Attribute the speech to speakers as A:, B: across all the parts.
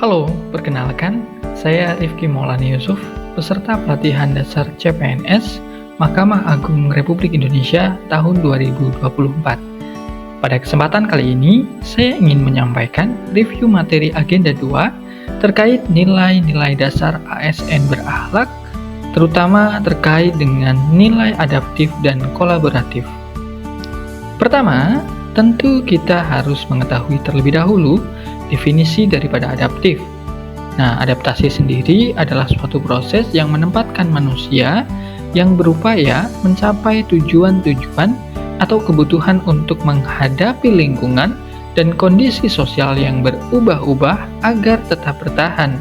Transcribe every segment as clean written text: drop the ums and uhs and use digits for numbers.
A: Halo, perkenalkan, saya Rifki Maulani Yusuf, peserta pelatihan dasar CPNS Mahkamah Agung Republik Indonesia tahun 2024. Pada kesempatan kali ini, saya ingin menyampaikan review materi agenda 2 terkait nilai-nilai dasar ASN berakhlak, terutama terkait dengan nilai adaptif dan kolaboratif. Pertama, tentu kita harus mengetahui terlebih dahulu definisi daripada adaptif. Nah, adaptasi sendiri adalah suatu proses yang menempatkan manusia yang berupaya mencapai tujuan-tujuan atau kebutuhan untuk menghadapi lingkungan dan kondisi sosial yang berubah-ubah agar tetap bertahan.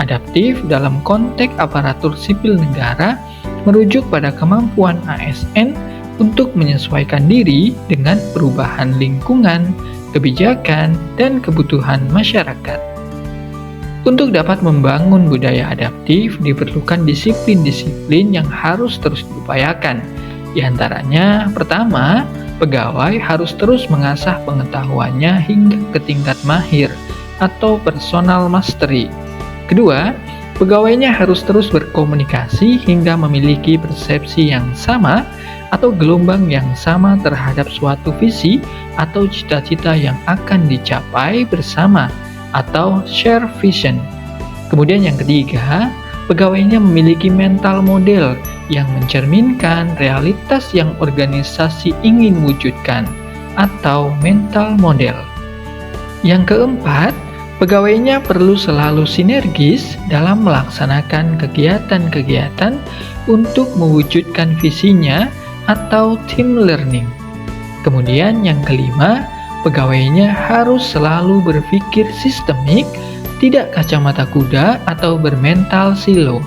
A: Adaptif dalam konteks aparatur sipil negara merujuk pada kemampuan ASN untuk menyesuaikan diri dengan perubahan lingkungan, kebijakan, dan kebutuhan masyarakat. Untuk dapat membangun budaya adaptif, diperlukan disiplin-disiplin yang harus terus diupayakan. Di antaranya, pertama, pegawai harus terus mengasah pengetahuannya hingga ke tingkat mahir atau personal mastery. Kedua, pegawainya harus terus berkomunikasi hingga memiliki persepsi yang sama atau gelombang yang sama terhadap suatu visi atau cita-cita yang akan dicapai bersama atau share vision. Kemudian yang ketiga, pegawainya memiliki mental model yang mencerminkan realitas yang organisasi ingin wujudkan atau mental model. Yang keempat, pegawainya perlu selalu sinergis dalam melaksanakan kegiatan-kegiatan untuk mewujudkan visinya atau team learning. Kemudian yang kelima, pegawainya harus selalu berpikir sistemik, tidak kacamata kuda atau bermental silo.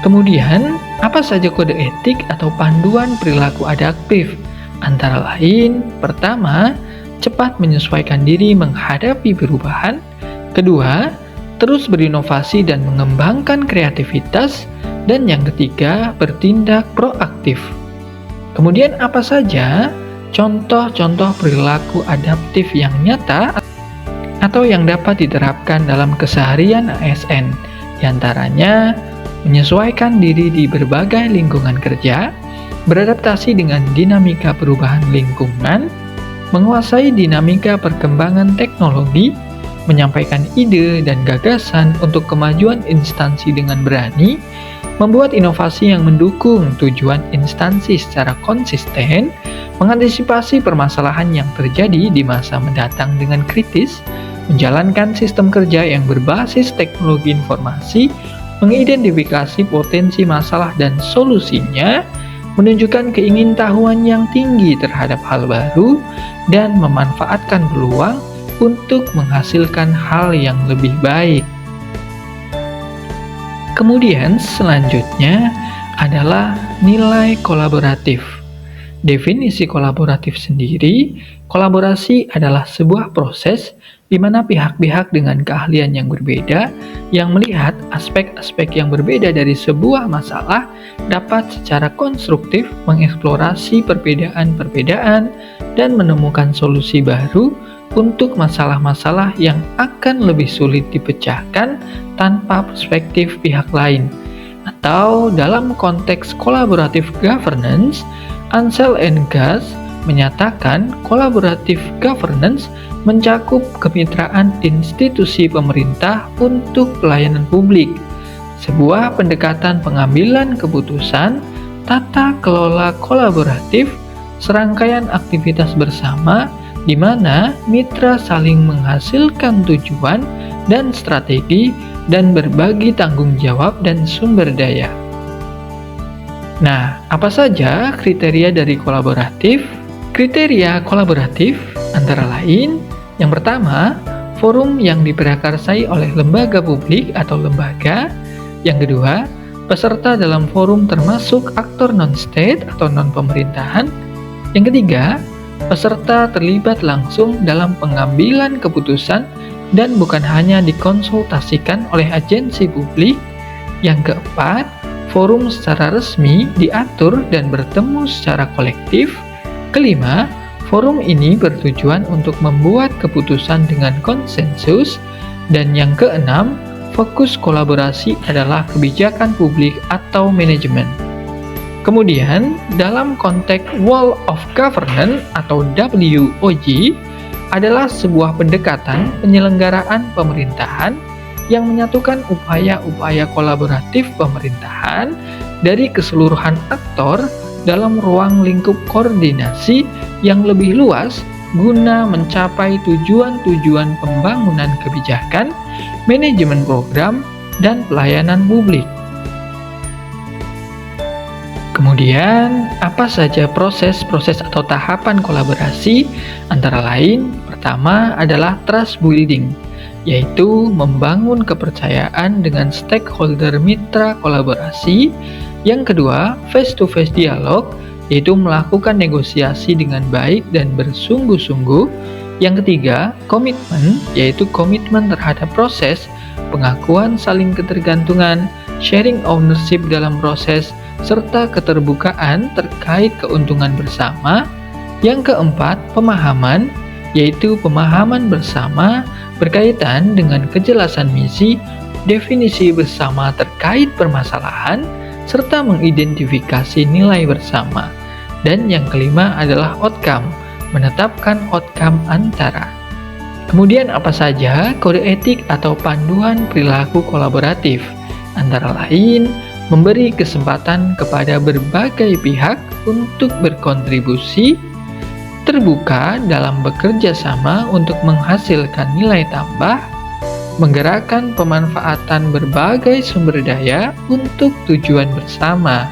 A: Kemudian, apa saja kode etik atau panduan perilaku adaptif? Antara lain, pertama, cepat menyesuaikan diri menghadapi perubahan. Kedua, terus berinovasi dan mengembangkan kreativitas. Dan yang ketiga, bertindak proaktif. Kemudian apa saja contoh-contoh perilaku adaptif yang nyata atau yang dapat diterapkan dalam keseharian ASN? Di antaranya, menyesuaikan diri di berbagai lingkungan kerja, beradaptasi dengan dinamika perubahan lingkungan, menguasai dinamika perkembangan teknologi, menyampaikan ide dan gagasan untuk kemajuan instansi dengan berani, membuat inovasi yang mendukung tujuan instansi secara konsisten, mengantisipasi permasalahan yang terjadi di masa mendatang dengan kritis, menjalankan sistem kerja yang berbasis teknologi informasi, mengidentifikasi potensi masalah dan solusinya, menunjukkan keingintahuan yang tinggi terhadap hal baru, dan memanfaatkan peluang untuk menghasilkan hal yang lebih baik. Kemudian selanjutnya adalah nilai kolaboratif. Definisi kolaboratif sendiri, kolaborasi adalah sebuah proses di mana pihak-pihak dengan keahlian yang berbeda yang melihat aspek-aspek yang berbeda dari sebuah masalah dapat secara konstruktif mengeksplorasi perbedaan-perbedaan dan menemukan solusi baru untuk masalah-masalah yang akan lebih sulit dipecahkan tanpa perspektif pihak lain. Atau dalam konteks collaborative governance, Ansel and Guth menyatakan collaborative governance mencakup kemitraan institusi pemerintah untuk pelayanan publik, sebuah pendekatan pengambilan keputusan, tata kelola kolaboratif, serangkaian aktivitas bersama di mana mitra saling menghasilkan tujuan dan strategi dan berbagi tanggung jawab dan sumber daya. Nah, apa saja kriteria dari kolaboratif? Kriteria kolaboratif antara lain, yang pertama, forum yang diprakarsai oleh lembaga publik atau lembaga. Yang kedua, peserta dalam forum termasuk aktor non-state atau non-pemerintahan. Yang ketiga, peserta terlibat langsung dalam pengambilan keputusan dan bukan hanya dikonsultasikan oleh agensi publik. Yang keempat, forum secara resmi diatur dan bertemu secara kolektif. Kelima, Forum ini bertujuan untuk membuat keputusan dengan konsensus, dan yang keenam, fokus kolaborasi adalah kebijakan publik atau manajemen. Kemudian, dalam konteks Wall of Governance atau WOG adalah sebuah pendekatan penyelenggaraan pemerintahan yang menyatukan upaya-upaya kolaboratif pemerintahan dari keseluruhan aktor dalam ruang lingkup koordinasi yang lebih luas guna mencapai tujuan-tujuan pembangunan kebijakan, manajemen program, dan pelayanan publik. Kemudian, apa saja proses-proses atau tahapan kolaborasi? Antara lain, pertama adalah trust building, yaitu membangun kepercayaan dengan stakeholder mitra kolaborasi. Yang kedua, face-to-face dialog, yaitu melakukan negosiasi dengan baik dan bersungguh-sungguh. Yang ketiga, komitmen, yaitu komitmen terhadap proses, pengakuan saling ketergantungan, sharing ownership dalam proses, serta keterbukaan terkait keuntungan bersama. Yang keempat, pemahaman, yaitu pemahaman bersama berkaitan dengan kejelasan misi, definisi bersama terkait permasalahan, serta mengidentifikasi nilai bersama. Dan yang kelima adalah outcome, menetapkan outcome antara. Kemudian apa saja kode etik atau panduan perilaku kolaboratif? Antara lain, memberi kesempatan kepada berbagai pihak untuk berkontribusi, terbuka dalam bekerja sama untuk menghasilkan nilai tambah, menggerakkan pemanfaatan berbagai sumber daya untuk tujuan bersama.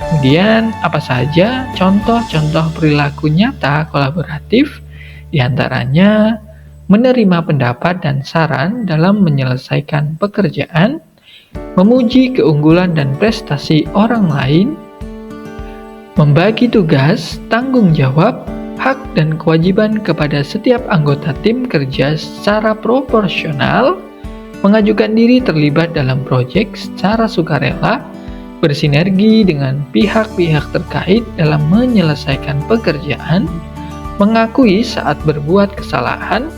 A: Kemudian, apa saja contoh-contoh perilaku nyata kolaboratif? Di antaranya, menerima pendapat dan saran dalam menyelesaikan pekerjaan, memuji keunggulan dan prestasi orang lain, membagi tugas, tanggung jawab, hak dan kewajiban kepada setiap anggota tim kerja secara proporsional, mengajukan diri terlibat dalam proyek secara sukarela, bersinergi dengan pihak-pihak terkait dalam menyelesaikan pekerjaan, mengakui saat berbuat kesalahan,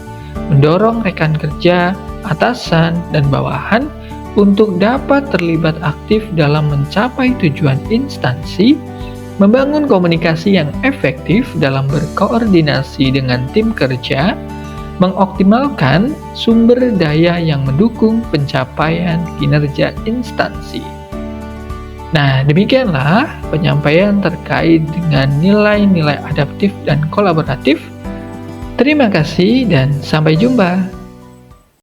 A: mendorong rekan kerja, atasan, dan bawahan untuk dapat terlibat aktif dalam mencapai tujuan instansi, membangun komunikasi yang efektif dalam berkoordinasi dengan tim kerja, mengoptimalkan sumber daya yang mendukung pencapaian kinerja instansi. Nah, demikianlah penyampaian terkait dengan nilai-nilai adaptif dan kolaboratif. Terima kasih dan sampai jumpa.